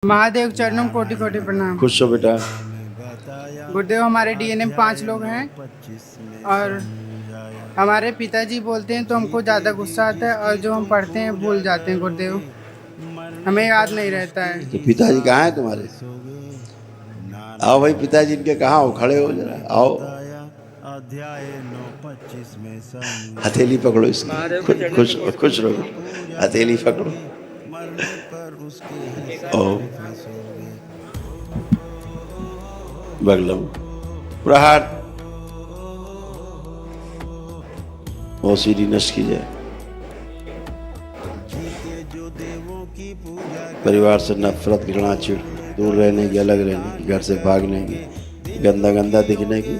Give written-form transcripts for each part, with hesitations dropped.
महादेव चरणों कोटि कोटि प्रणाम। खुश हो बेटा। गुरुदेव हमारे डीएनए में 5 लोग हैं और हमारे पिताजी बोलते हैं तो हमको ज़्यादा गुस्सा आता है और जो हम पढ़ते हैं भूल जाते हैं गुरुदेव, हमें याद नहीं रहता है। तो पिताजी कहाँ हैं तुम्हारे? आओ भाई, पिताजी इनके कहाँ हो? खड़े हो जरा, आओ। हथेली पकड़ो इसकी, खुश रहो। हथेली पकड़ो। ओ बगलम प्रहार ओ सीढ़ी नष्ट की जाए। परिवार से नफरत, घृणा, चिढ़, दूर रहने की, अलग रहने की, घर से भागने की, गंदा गंदा दिखने की,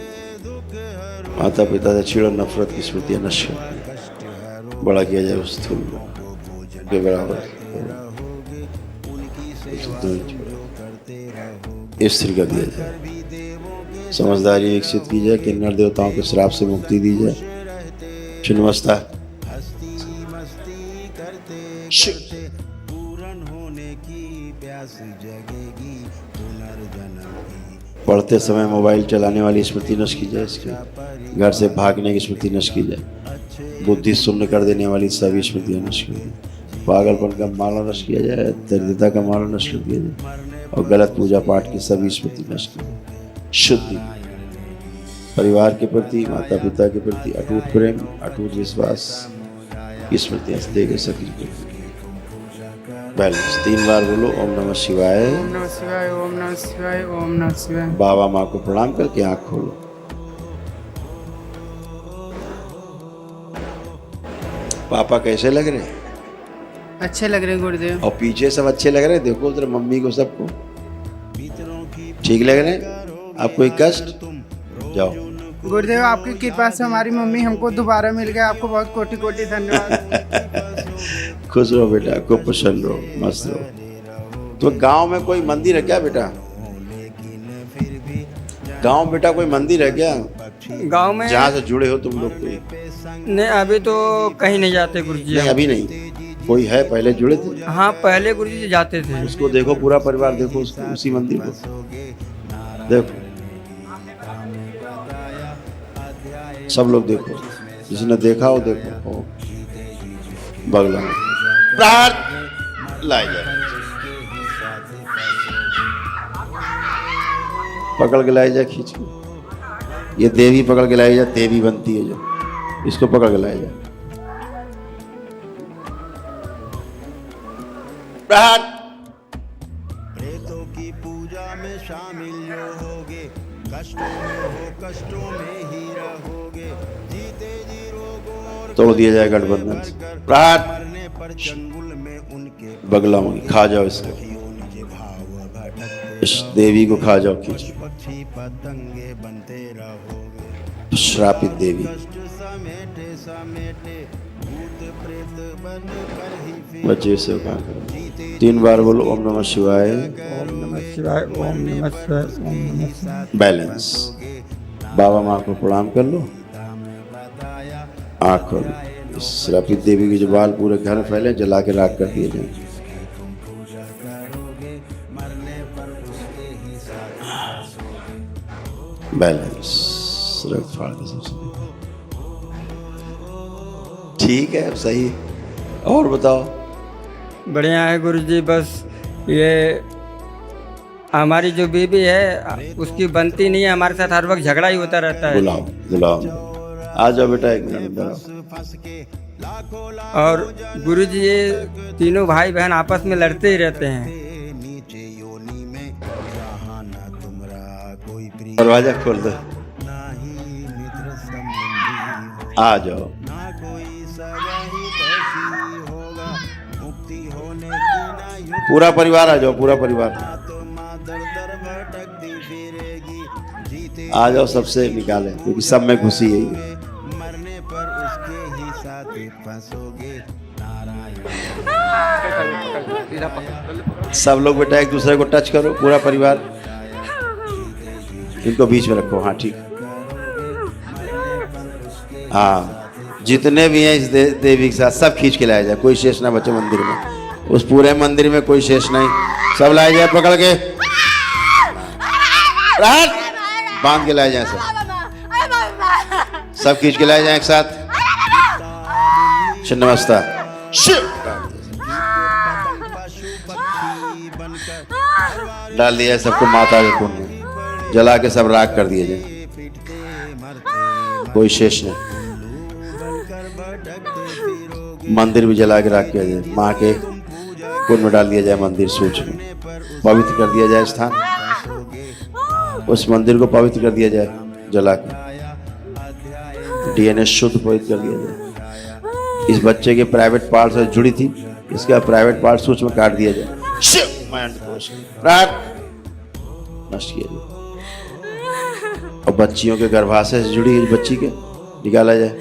माता पिता से चिढ़ और नफरत की स्मृतियां नष्ट कर बड़ा किया जाए उस स्थूल के बराबर स्थिर कर दिया जाए। समझदारी विकसित की जाए, किन्नर देवताओं के श्राप से मुक्ति दी जाए। छिन्नमस्ता पढ़ते समय मोबाइल चलाने वाली स्मृति नष्ट की जाए। इसके घर से भागने की स्मृति नष्ट की जाए। बुद्धि शून्य कर देने वाली सभी स्मृतियां नष्ट की जाए। पागलपन का माला नष्ट किया जाए, दरिद्रता का माला नष्ट किया जाए और गलत पूजा पाठ की सभी स्मृति नष्ट की जाए। शुद्धि, परिवार के प्रति, माता पिता के प्रति अटूट प्रेम, अटूट विश्वास की स्मृतियां देकर सक्रिय। बैलेंस 3 बार बोलो ओम नमः शिवाय, ओम नमः शिवाय, ओम नमः शिवाय, ओम नमः शिवाय। बाबा माँ को प्रणाम करके आँख खोलो। पापा कैसे लग रहे हैं? अच्छे लग रहे हैं गुरुदेव। और पीछे सब अच्छे लग रहे हैं? देखो उधर मम्मी को, सबको ठीक लग रहे हैं? आप कोई कष्ट? जाओ। गुरुदेव आपकी कृपा से हमारी मम्मी हमको दोबारा मिल गया, आपको बहुत कोटि कोटि धन्यवाद। खुश रहो बेटा, खूब प्रसन्न रहो, मस्त रहो। तो गांव में कोई मंदिर है क्या बेटा? गांव बेटा कोई मंदिर है क्या गांव में जहाँ से जुड़े हो तुम लोग? कोई नहीं, अभी तो कहीं नहीं जाते गुरुजी। नहीं, अभी नहीं। कोई है? पहले जुड़े थे? हाँ, पहले गुरुजी से जाते थे। उसको देखो, पूरा परिवार देखो उसको, उसी मंदिर को देखो, सब लोग देखो, जिसने देखा हो देखो। बगला में प्रहार लाए जाए, पकड़ के लाए जाए, खींच के। ये देवी पकड़ के लाई जाए, देवी बनती है जो, इसको पकड़ के लाए जाए। प्रहार। प्रेतों की पूजा में शामिल जो होगे, कष्टों में हो कष्टों में ही रहोगे, जीते जी रोगों और तोड़ दिया जाए गठबंधन। प्रहार। मरने पर चंगुल में उनके बगला में खा जाओ इसको, इस देवी को खा जाओ, खींच। पक्षी पतंगे बनते रहोगे, श्रापित देवी। कष्ट समेटे समेटे भूत प्रेत बन कर ही फिर बच्चे से कहा करो। 3 बार बोलो ओम नमः शिवाय, ओम नमः शिवाय, ओम नमः शिवाय, ओम नमः शिवाय। बैलेंस। बाबा माँ को प्रणाम कर लो, आँख खोलो। इस श्रापित देवी के जो बाल पूरे घर में फैले, जला के राख कर दिए जाए। बैलेंस। रख फाड़ के सबसे ठीक है, अब सही है। और बताओ। बढ़िया है गुरुजी। बस ये हमारी जो बीबी है उसकी बनती नहीं है, हमारे साथ हर वक्त झगड़ा ही होता रहता है। बुलाओ बुलाओ, आ जाओ बेटा, 1 मिनट अंदर आओ। और गुरुजी ये तीनों भाई बहन आपस में लड़ते ही रहते हैं। नीचे योनि में जहाँ न तुमरा कोई प्रिय दरवाजा खोल दो, ना ही मित्र संबंधी आ जाओ। ना कोई सगा ही तैसी होगा, मुक्ति होने की ना युक्ति, पूरा परिवार आ जाओ, पूरा परिवार तो माँ दर दर भटकती फिरेगी, जीते आ जाओ। सबसे निकाले, क्योंकि सब में घुसी है। मरने पर उसके ही साथ फंसोगे। सब लोग बेटा एक दूसरे को टच करो, पूरा परिवार। इनको बीच में रखो, हाँ ठीक। हाँ, जितने भी हैं इस देवी के साथ सब खींच के लाया जाए, कोई शेष ना बचे मंदिर में। उस पूरे मंदिर में कोई शेष नहीं, सब लाए जाए पकड़ के, राहत बांध के लाए जाए सब खींच के लाए जाए एक साथ। नमस्ता डाल दिया सबको माता के कुंड में, जला के सब राख कर दिए जाए, कोई शेष नहीं। मंदिर भी जला के राख किया जाए, माँ के कुंड में डाल दिया जाए, मंदिर सूच में पवित्र कर दिया जाए स्थान, उस मंदिर को पवित्र कर दिया जाए जला के, डीएनए शुद्ध पवित्र कर दिया जाए। इस बच्चे के प्राइवेट पार्ट से जुड़ी थी, इसका प्राइवेट पार्ट सूच में काट दिया जाए, नष्ट किया जाए। और बच्चियों के गर्भाशय से जुड़ी इस बच्ची के निकाला जाए,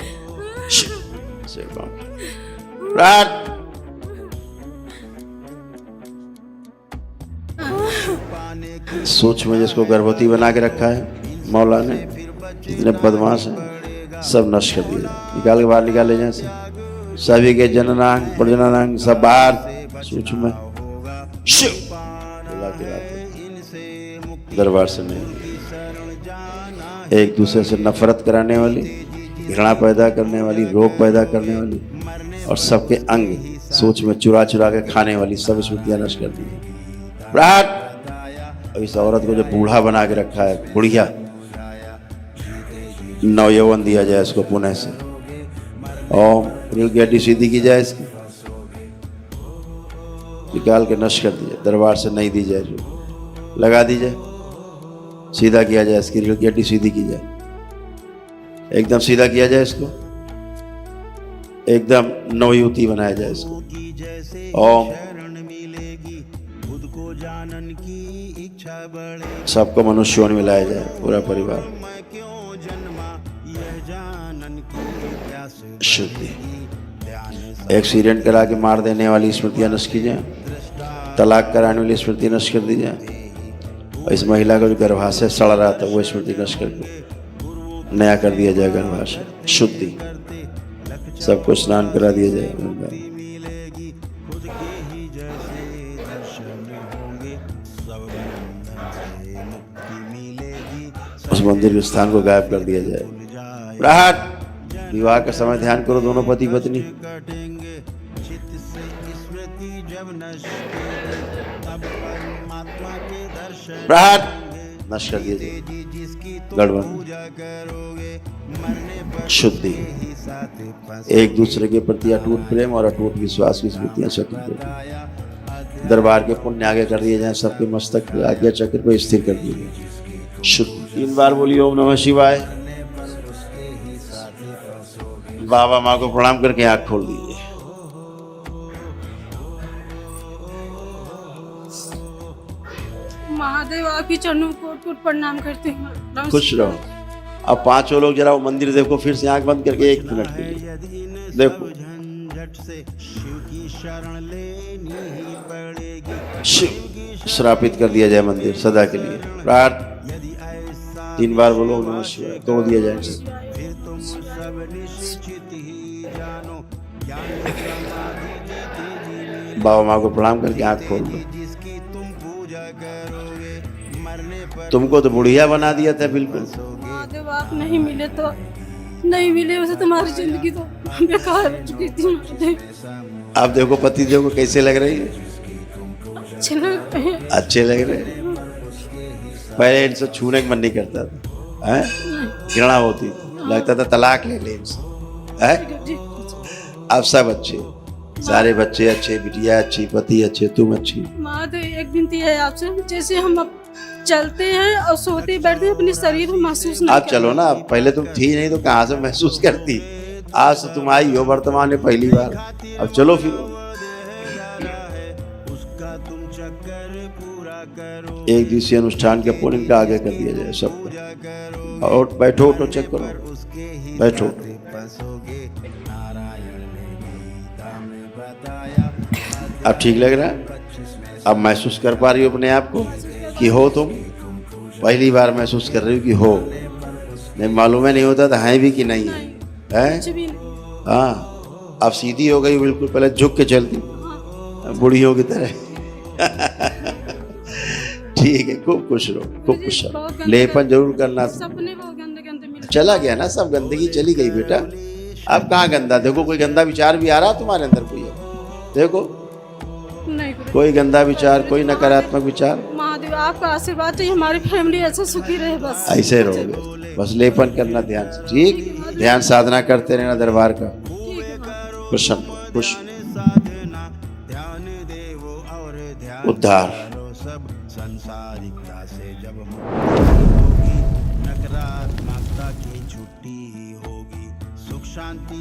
सोच में जिसको गर्भवती बना के रखा है मौला ने, जितने बदमाश हैं सब नष्ट कर दिए, निकाल के बाहर निकाले जाए सभी के जननांग प्रजननांग सब बाहर सोच में दरबार से नहीं। एक दूसरे से नफरत कराने वाली, घृणा पैदा करने वाली, रोग पैदा करने वाली और सबके अंग सोच में चुरा चुरा के खाने वाली सब स्मृतियां नष्ट कर दी। इस औरत को जो बूढ़ा बना के रखा है, बुढ़िया, नवयौवन दिया जाए इसको पुणे से, ओम रीढ़ सीधी की जाए, इसकी निकाल के नष्ट कर दिया, दरबार से नहीं दी जाए, जो लगा दी जाए, सीधा किया जाए, इसकी रीढ़ सीधी की जाए, एकदम सीधा किया जाए, इसको एकदम नवयुवती बनाया जाए इसको। ओम सबको मनुष्यों में मिलाया जाए, पूरा परिवार शुद्धि। एक्सीडेंट करा के मार देने वाली स्मृतियां नष्ट की जाए, तलाक कराने वाली स्मृति नष्ट कर दी जाए, और इस महिला का जो गर्भाशय सड़ रहा था वो स्मृति नष्ट करके नया कर दिया जाए, गर्भाशय शुद्धि, सबको स्नान करा दिया जाए। उस मंदिर के स्थान को गायब कर दिया जाए। राहत विवाह का समय ध्यान करो, दोनों पति पत्नी, राहत नष्ट कर दिया जाए, गड़बड़ शुद्धि, एक दूसरे के प्रति अटूट प्रेम और अटूट विश्वास की स्मृतियां चक्र देती। दरबार के पुण्य आगे कर दिए जाए, सबके मस्तक आज्ञा चक्र को स्थिर कर दिए जाए, शुद्ध। 3 बार बोलिए ओम नमः शिवाय। बाबा माँ को प्रणाम करके आंख खोल दीजिए। महादेव आपकी चरणों को कोट प्रणाम करते हैं। खुश रहो। अब 5 लोग जरा वो मंदिर देखो, फिर से आंख बंद करके 1 मिनट के लिए देखो। शिव श्रापित कर दिया जाए मंदिर सदा के लिए। प्रार्थ 3 बार बोलो नमः शिवाय, तोड़ दिया जाए। बाबा माँ को प्रणाम करके आंख खोल दो। तुमको तो बुढ़िया बना दिया था बिल्कुल। महादेव आप नहीं मिले तो नहीं मिले, वैसे तुम्हारी जिंदगी तो बेकार हो चुकी थी। महादेव आप देखो पति देव को कैसे लग रही है, अच्छे लग रहे हैं। अच्छे लग रहे हैं। पहले इनसे छूने का मन नहीं करता था, हैं? घृणा होती थी, लगता था तलाक ले ले इनसे, हैं? अब सब अच्छे, सारे बच्चे अच्छे, बिटिया अच्छी, पति अच्छे, तुम अच्छी। महादेव एक विनती है आपसे, जैसे हम अब चलते हैं और सोते बैठते हैं, अपने शरीर में महसूस नहीं आप चलो ना, पहले तुम थी नहीं तो कहाँ से महसूस करती, आज तो तुम आई हो वर्तमान में पहली बार, अब चलो फिर। एक दिवसीय अनुष्ठान के पुण्य का आगे कर दिया जाए सबको। और बैठो उठो, चेक करो, बैठो। अब ठीक लग रहा है? अब महसूस कर पा रही हो अपने आप को कि हो तुम? पहली बार महसूस कर रही हो कि हो, नहीं मालूम है नहीं होता था है भी कि नहीं है, हाँ। अब सीधी हो गई बिल्कुल, पहले झुक के चलती बुढ़ियों की तरह। ठीक है, खूब खुश रहो, खूब खुश बहुत रहो। गंदे लेपन जरूर करना। सपने बहुत गंदे गंदे मिले। चला गया ना, सब गंदगी चली गई बेटा। अब कहाँ गंदा, देखो कोई गंदा विचार भी आ रहा तुम्हारे अंदर, कोई है? देखो नहीं गुरुजी। कोई गंदा विचार, कोई नकारात्मक विचार, महादेव आपका आशीर्वाद चाहिए, हमारी फैमिली ऐसे सुखी रहे बस। ऐसे रहोगे। बस लेपन करना ध्यान से, ठीक? ध्यान साधना करते रहना दरबार का। ठीक है महादेव। प्रसन्न खुश साधना ध्यान देवो और ध्यान उद्धार। करो सब संसारिकता से जब मुक्ति होगी, नकारात्मकता की छुट्टी होगी, सुख शांति